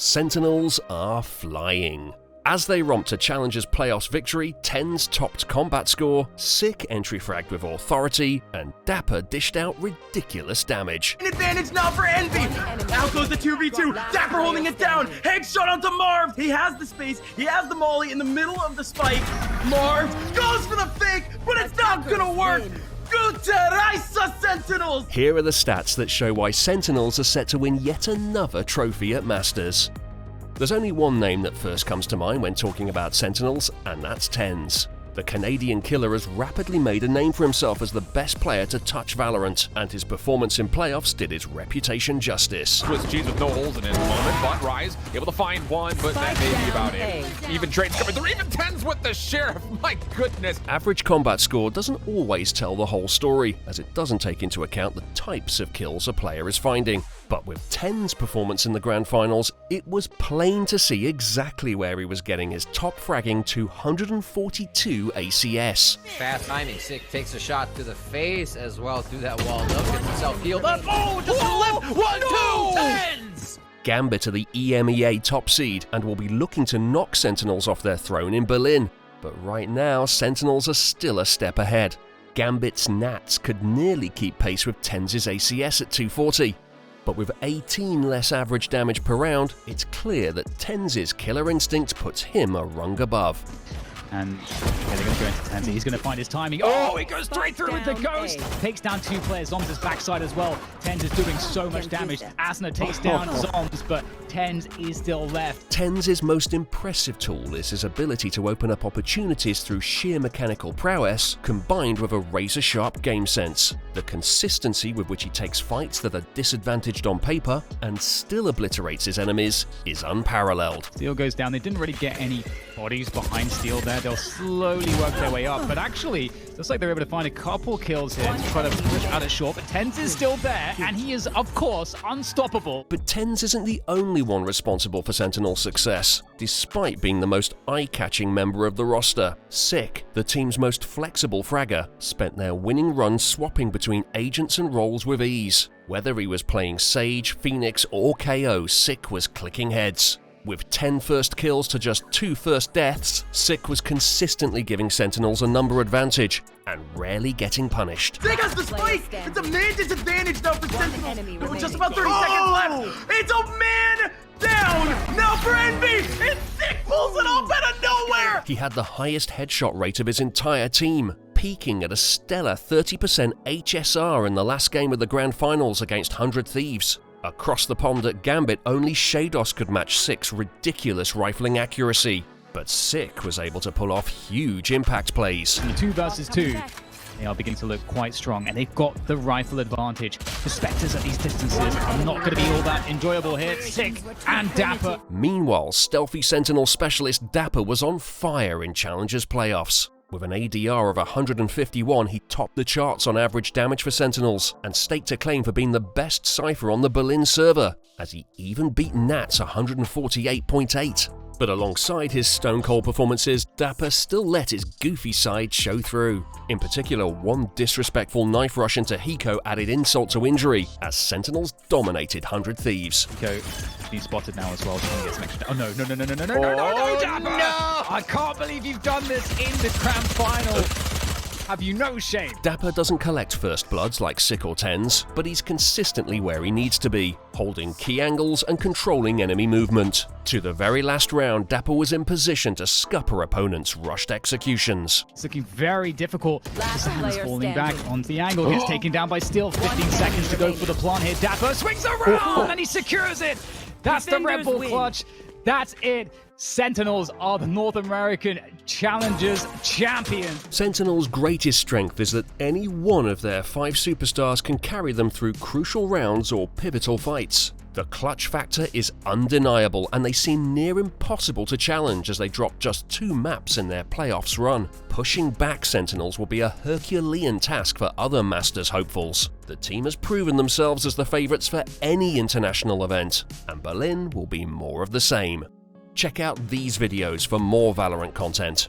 Sentinels are flying. As they romp to Challengers Playoffs victory, TenZ topped combat score, Sick entry fragged with authority, and dapr dished out ridiculous damage. An advantage now for Envy! Out goes the 2v2, dapr holding it down, headshot onto Marv! He has the space, he has the molly in the middle of the spike. Marv goes for the fake, but it's not gonna work! Gute Reise, Sentinels! Here are the stats that show why Sentinels are set to win yet another trophy at Masters. There's only one name that first comes to mind when talking about Sentinels, and that's TenZ. The Canadian killer has rapidly made a name for himself as the best player to touch VALORANT, and his performance in playoffs did his reputation justice. Swiss cheese with no holes in it at the moment, but Rise able to find one, but that may be about it. Even trades coming through, even TenZ with the sheriff, my goodness. Average combat score doesn't always tell the whole story, as it doesn't take into account the types of kills a player is finding. But with TenZ's performance in the Grand Finals, it was plain to see exactly where he was getting his top fragging 242 ACS. Fast timing, Sick takes a shot to the face as well through that wall. Gets himself healed up. Oh, just a lip! 1, 2, TenZ! Gambit are the EMEA top seed and will be looking to knock Sentinels off their throne in Berlin. But right now, Sentinels are still a step ahead. Gambit's Nats could nearly keep pace with TenZ's ACS at 240. But with 18 less average damage per round, it's clear that TenZ's killer instinct puts him a rung above. And they're going to go into TenZ. He's going to find his timing. Oh, he goes straight through with the ghost. Takes down 2 players. Zombs' backside as well. TenZ is doing so much damage. Asna takes down Zombs, but TenZ is still left. TenZ's most impressive tool is his ability to open up opportunities through sheer mechanical prowess, combined with a razor-sharp game sense. The consistency with which he takes fights that are disadvantaged on paper and still obliterates his enemies is unparalleled. Steel goes down. They didn't really get any bodies behind Steel there. They'll slowly work their way up, but actually, looks like they're able to find a couple kills here to try to push out it short, but TenZ is still there, and he is, of course, unstoppable. But TenZ isn't the only one responsible for Sentinel's success, despite being the most eye-catching member of the roster. Sick, the team's most flexible fragger, spent their winning run swapping between agents and roles with ease. Whether he was playing Sage, Phoenix, or KO, Sick was clicking heads. With 10 first kills to just 2 first deaths, Sick was consistently giving Sentinels a number advantage and rarely getting punished. Sick has the spike! It's a man disadvantage now for Sentinels! With just about 30 seconds left! It's a man down! Now for Envy! And Sick pulls it off out of nowhere! He had the highest headshot rate of his entire team, peaking at a stellar 30% HSR in the last game of the Grand Finals against 100 Thieves. Across the pond at Gambit, only Shados could match Sick's ridiculous rifling accuracy. But Sick was able to pull off huge impact plays. In the 2 versus 2, they are beginning to look quite strong, and they've got the rifle advantage. The Spectres at these distances are not going to be all that enjoyable here. Sick and dapr. Meanwhile, stealthy Sentinel specialist dapr was on fire in Challengers playoffs. With an ADR of 151, he topped the charts on average damage for Sentinels and staked a claim for being the best cipher on the Berlin server, as he even beat Nats 148.8. But alongside his stone-cold performances, dapr still let his goofy side show through. In particular, one disrespectful knife rush into Hiko added insult to injury, as Sentinels dominated 100 Thieves. Hiko being spotted now as well, trying to get some extra... Oh no, dapr! No! I can't believe you've done this in the Grand Final! Have you no shame? dapr doesn't collect first bloods like Sick or TenZ, but he's consistently where he needs to be, holding key angles and controlling enemy movement. To the very last round, dapr was in position to scupper opponents' rushed executions. It's looking very difficult. Sam's falling back onto the angle, gets taken down by Steel. 15 seconds to go for the plant here. dapr swings around and he secures it. That's the Red Bull clutch. That's it. Sentinels are the North American Challengers champions. Sentinels' greatest strength is that any one of their 5 superstars can carry them through crucial rounds or pivotal fights. The clutch factor is undeniable, and they seem near impossible to challenge as they drop just 2 maps in their playoffs run. Pushing back Sentinels will be a Herculean task for other Masters hopefuls. The team has proven themselves as the favourites for any international event, and Berlin will be more of the same. Check out these videos for more VALORANT content.